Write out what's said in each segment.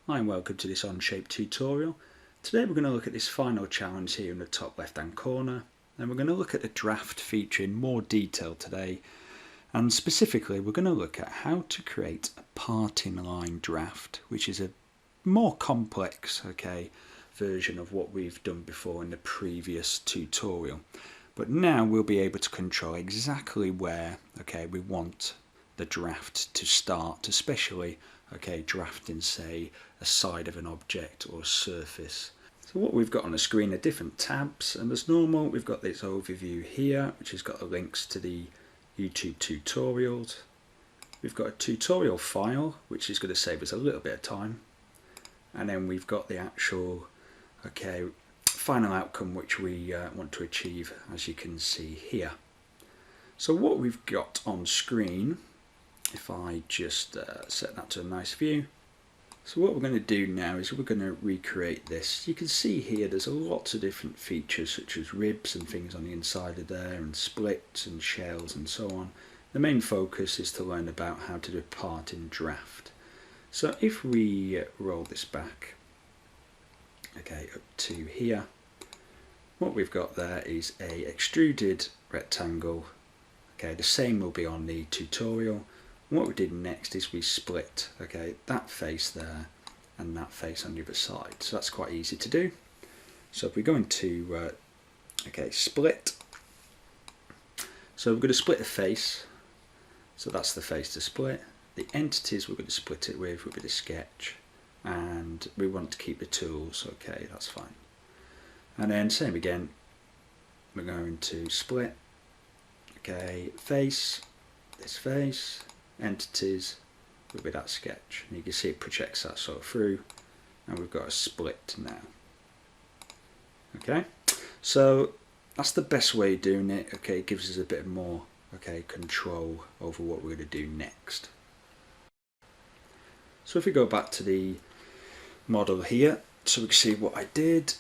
Hi and welcome to this Onshape tutorial. Today we're going to look at this final challenge here in the top left hand corner, and we're going to look at the draft feature in more detail today, and specifically we're going to look at how to create a parting line draft, which is a more complex version of what we've done before in the previous tutorial. But now we'll be able to control exactly where we want the draft to start, especially drafting, say, a side of an object or a surface. So what we've got on the screen are different tabs, and as normal we've got this overview here which has got the links to the YouTube tutorials. We've got a tutorial file which is going to save us a little bit of time, and then we've got the actual final outcome which we want to achieve, as you can see here. So what we've got on screen, if I just set that to a nice view. So what we're going to do now is we're going to recreate this. You can see here there's lots of different features such as ribs and things on the inside of there, and splits and shells and so on. The main focus is to learn about how to do a parting draft. So if we roll this back up to here, what we've got there is a extruded rectangle. The same will be on the tutorial. What we did next is we split that face there and that face on the other side, so that's quite easy to do. So if we go into split, so we're going to split the face, so that's the face to split. The entities we're going to split it with will be the sketch, and we want to keep the tools, that's fine. And then same again, we're going to split face, this face, entities will be that sketch, and you can see it projects that sort of through, and we've got a split now. So that's the best way of doing it. It gives us a bit more control over what we're going to do next. So if we go back to the model here, so we can see what I did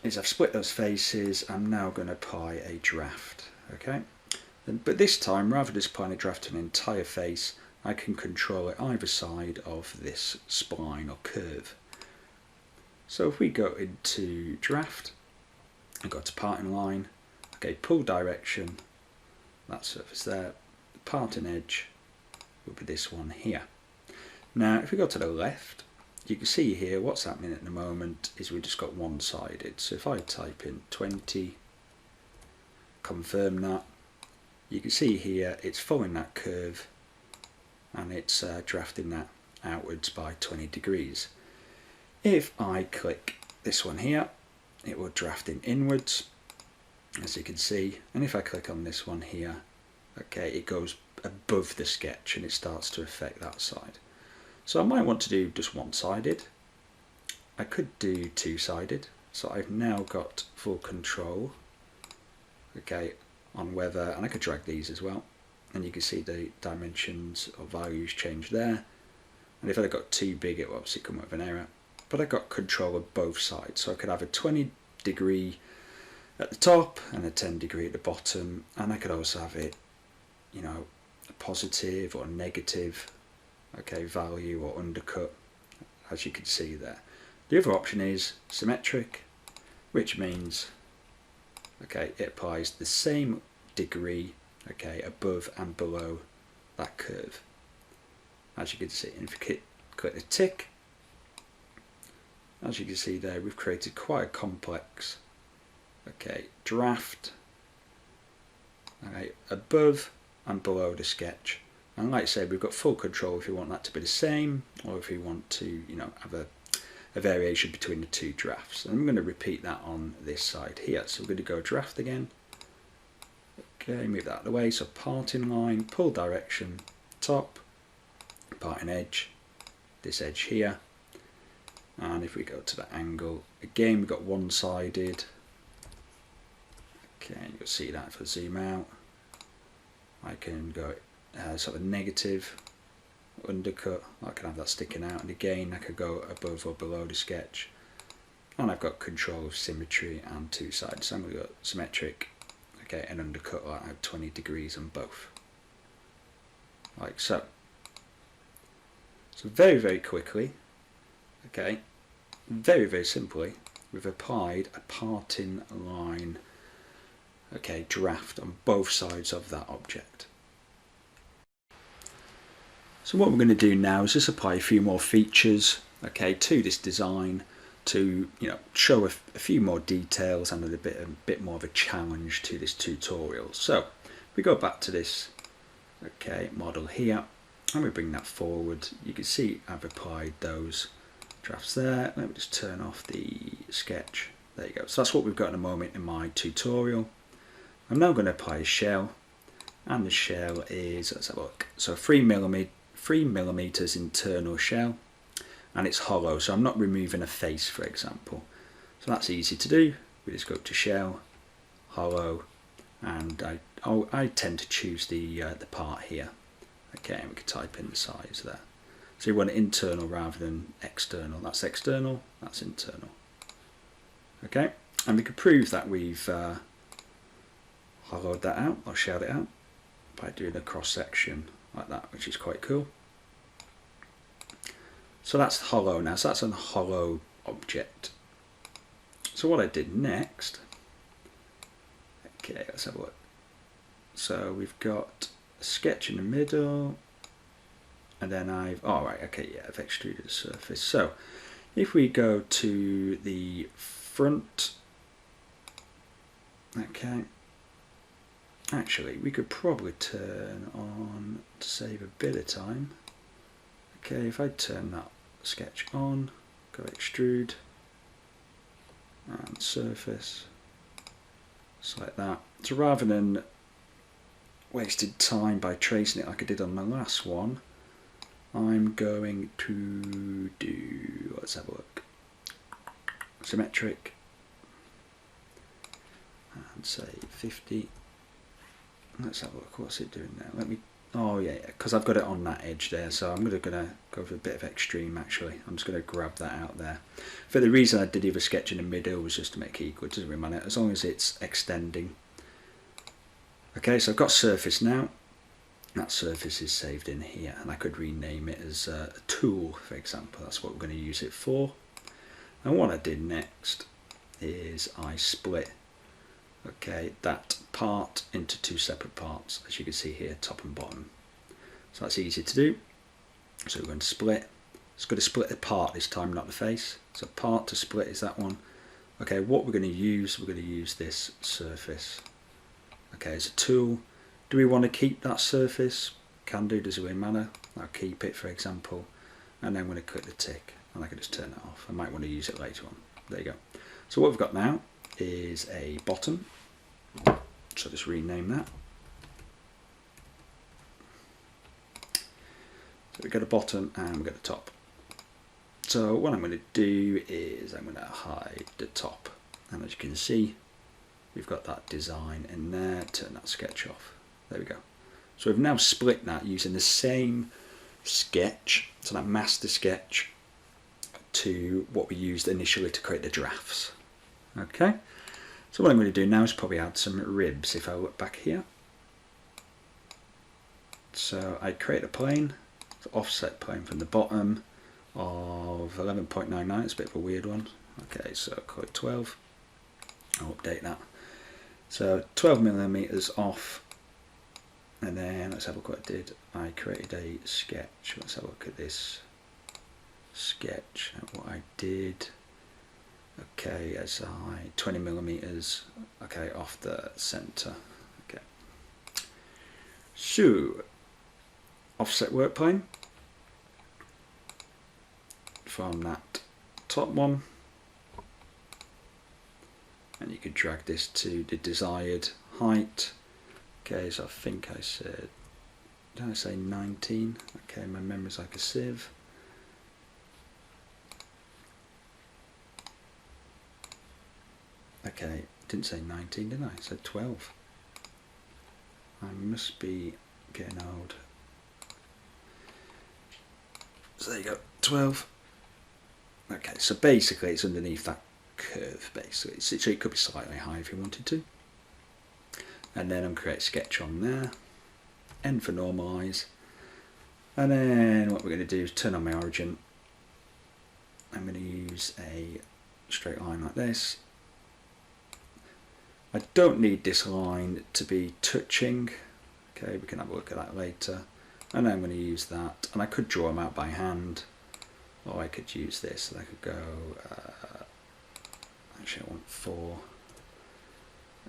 is I've split those faces. I'm now going to apply a draft. But this time, rather than applying a draft to an entire face, I can control it either side of this spline or curve. So if we go into draft and go to parting line, pull direction, that surface there, the parting edge will be this one here. Now if we go to the left, you can see here what's happening at the moment is we just got one-sided. So if I type in 20, confirm that, you can see here it's following that curve and it's drafting that outwards by 20 degrees. If I click this one here, it will draft in inwards, as you can see, and if I click on this one here, it goes above the sketch and it starts to affect that side. So I might want to do just one-sided. I could do two-sided, so I've now got full control on whether, and I could drag these as well, and you can see the dimensions or values change there, and if I got too big it will obviously come up with an error, but I got control of both sides, so I could have a 20 degree at the top and a 10 degree at the bottom, and I could also have it a positive or negative value or undercut, as you can see there. The other option is symmetric, which means it applies the same degree above and below that curve, as you can see. And if you click the tick, as you can see there, we've created quite a complex draft above and below the sketch. And like I said, we've got full control if you want that to be the same, or if you want to have a variation between the two drafts. And I'm going to repeat that on this side here. So we're going to go draft again. Move that out of the way. So parting line, pull direction, top, parting edge, this edge here. And if we go to the angle, again we've got one-sided. You'll see that if I zoom out. I can go sort of negative, undercut, I can have that sticking out, and again I could go above or below the sketch, and I've got control of symmetry and two sides, so I'm going to go symmetric and undercut, like I have 20 degrees on both, like so. So very quickly Okay, very simply, we've applied a parting line, okay, draft on both sides of that object. So what we're going to do now is just apply a few more features, okay, to this design to, you know, show a few more details and a bit more of a challenge to this tutorial. So we go back to this, okay, model here, and we bring that forward. You can see I've applied those drafts there. Let me just turn off the sketch. There you go. So that's what we've got in a moment in my tutorial. I'm now going to apply a shell, and the shell is, let's have a look, so 3mm internal shell, and it's hollow, so I'm not removing a face, for example. So that's easy to do. We just go to shell, hollow, and I tend to choose the part here. Okay, and we can type in the size there. So you want it internal rather than external. That's external, that's internal. Okay, and we could prove that we've hollowed that out, or shelled it out, by doing a cross section like that, which is quite cool. So that's hollow now, so that's a hollow object. So what I did next, okay, let's have a look. So we've got a sketch in the middle, and then I've extruded the surface. So if we go to the front, okay, actually we could probably turn on, to save a bit of time, okay, if I turn that sketch on, go extrude, and surface, just like that. So rather than wasted time by tracing it like I did on my last one, I'm going to do, let's have a look, symmetric, and say 50. Let's have a look, what's it doing now? Let me, oh yeah, because I've got it on that edge there, so I'm going to go for a bit of extreme actually. I'm just going to grab that out there. For the reason I did either sketch in the middle was just to make it equal, it doesn't really matter, as long as it's extending. Okay, so I've got surface now. That surface is saved in here, and I could rename it as a tool, for example. That's what we're going to use it for. And what I did next is I split, okay, that part into two separate parts, as you can see here, top and bottom. So that's easy to do. So we're going to split. It's going to split the part this time, not the face. So part to split is that one. Okay, what we're going to use this surface, okay, as a tool. Do we want to keep that surface? Can do, doesn't really matter. I'll keep it, for example, and then I'm going to click the tick, and I can just turn it off. I might want to use it later on. There you go. So what we've got now is a bottom. So just rename that. So we've got a bottom and we've got a top. So what I'm going to do is I'm going to hide the top, and as you can see, we've got that design in there. Turn that sketch off. There we go. So we've now split that using the same sketch, so that master sketch, to what we used initially to create the drafts. Okay, so what I'm going to do now is probably add some ribs. If I look back here, so I create a plane, so offset plane from the bottom of 11.99. It's a bit of a weird one. Okay, so I'll call it 12. I'll update that. So 12mm off, and then let's have a look what I did. I created a sketch. Let's have a look at this sketch and what I did. Okay, as I 20mm, okay, off the center. Okay, so offset work plane from that top one, and you could drag this to the desired height. Okay, so I think I said, did I say 19? Okay, my memory's like a sieve. Okay, didn't say 19, did I? I said 12. I must be getting old. So there you go, 12. Okay, so basically it's underneath that curve, basically. So it could be slightly higher if you wanted to. And then I'm going to create a sketch on there. N for normalize. And then what we're going to do is turn on my origin. I'm use a straight line like this. I don't need this line to be touching. Okay, we can have a look at that later. And I'm going to use that, and I could draw them out by hand, or I could use this. I could go, actually I want 4,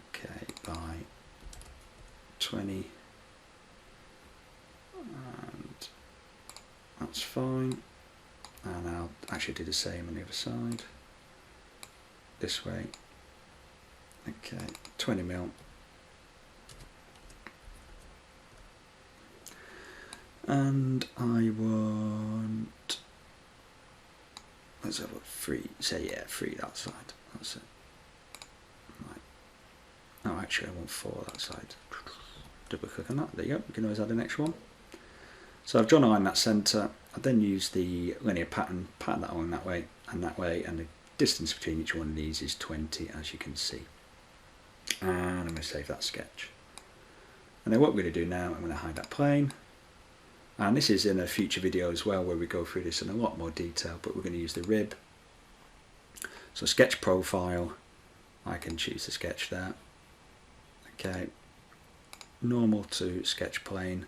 okay, by 20, and that's fine. And I'll actually do the same on the other side, this way. Okay, 20 mil. And I want, let's have a 3, say yeah, 3 that side, that's it. Right. Oh, actually I want 4 that side. Double click on that, there you go, we can always add an extra one. So I've drawn a line in that centre, I then use the linear pattern that along that way, and the distance between each one of these is 20, as you can see. And I'm going to save that sketch. And then what we're going to do now, I'm going to hide that plane. And this is in a future video as well, where we go through this in a lot more detail, but we're going to use the rib. So sketch profile, I can choose the sketch there. Okay, normal to sketch plane.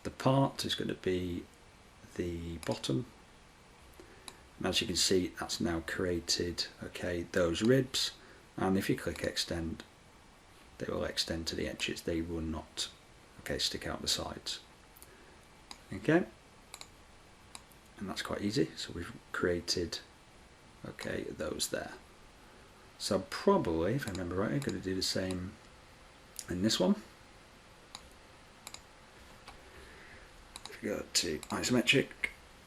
The part is going to be the bottom. And as you can see, that's now created, okay, those ribs. And if you click extend, they will extend to the edges. They will not, okay, stick out the sides. Okay, and that's quite easy. So we've created, okay, those there. So probably, if I remember right, I'm going to do the same in this one. If we go to isometric,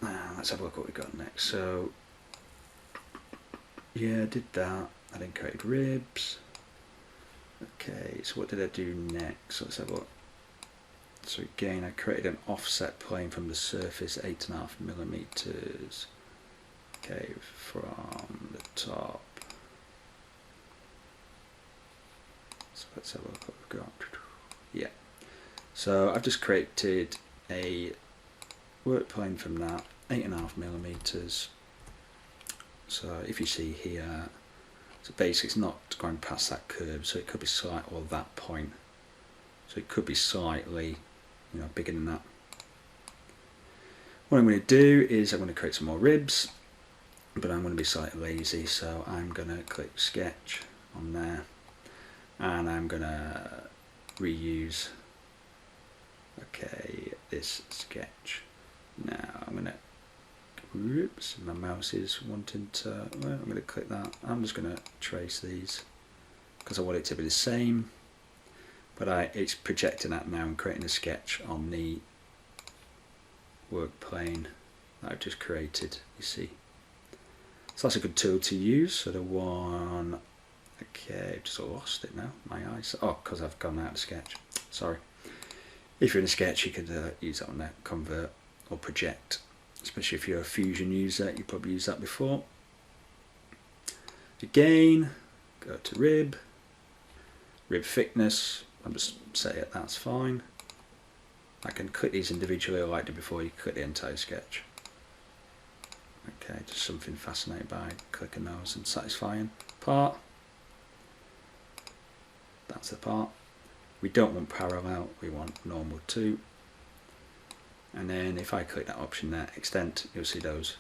let's have a look what we've got next. So yeah, I did that. I then created ribs. Okay, so what did I do next? So let's have a look. So again, I created an offset plane from the surface, 8.5 millimeters. Okay, from the top. So let's have a look what we've got. Yeah. So I've just created a work plane from that, 8.5 millimeters. So if you see here, so basically it's not going past that curve, so it could be slight, or that point. So it could be slightly, you know, bigger than that. What I'm going to do is I'm going to create some more ribs, but I'm going to be slightly lazy, so I'm going to click sketch on there, and I'm going to reuse, okay, this sketch. Now I'm going to, oops, my mouse is wanting to, well, I'm going to click that. I'm just going to trace these because I want it to be the same. But it's projecting that now and creating a sketch on the work plane that I've just created, you see. So that's a good tool to use. So the one, okay, I've just lost it now, my eyes. Oh, because I've gone out of sketch, sorry. If you're in a sketch, you could use that on there, convert or project. Especially if you're a Fusion user, you probably used that before. Again, go to rib thickness. I'll just set it, that's fine. I can click these individually like I did before. You click the entire sketch. Okay, just something fascinating by clicking those and satisfying. Part, that's the part. We don't want parallel, we want normal too. And then if I click that option there, extend, you'll see those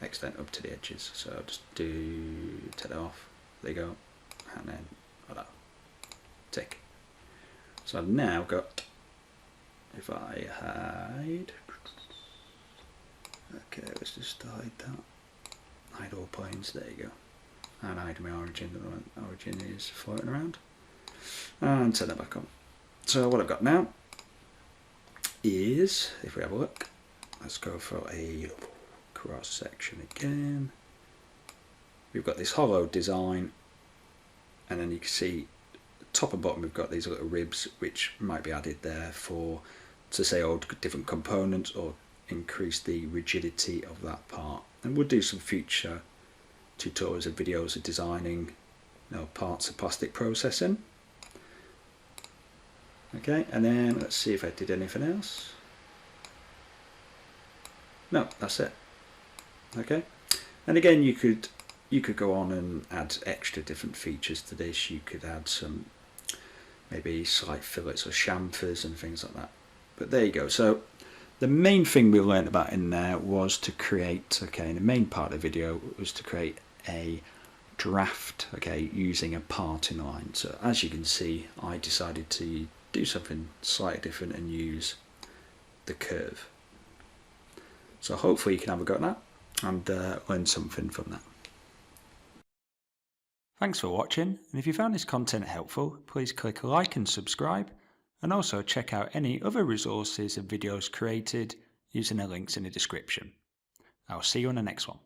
extend up to the edges. So I'll just take that off, there you go, and then voila. Tick. So I've now got, if I hide, okay, let's just hide that, hide all planes, there you go, and hide my origin, the origin is floating around, and turn that back on. So what I've got now is, if we have a look, let's go for a cross section again. We've got this hollow design, and then you can see top and bottom we've got these little ribs which might be added there for, to say, all different components or increase the rigidity of that part. And we'll do some future tutorials and videos of designing, you know, parts of plastic processing. Okay, and then let's see if I did anything else. No, that's it. Okay, And again, you could go on and add extra different features to this. You could add some maybe slight fillets or chamfers and things like that. But there you go. So the main thing we learned about in there was to create, okay, in the main part of the video was to create a draft, okay, using a parting line. So as you can see, I decided to do something slightly different and use the curve. So hopefully you can have a go at that and learn something from that. Thanks for watching, and if you found this content helpful, please click like and subscribe, and also check out any other resources and videos created using the links in the description. I'll see you on the next one.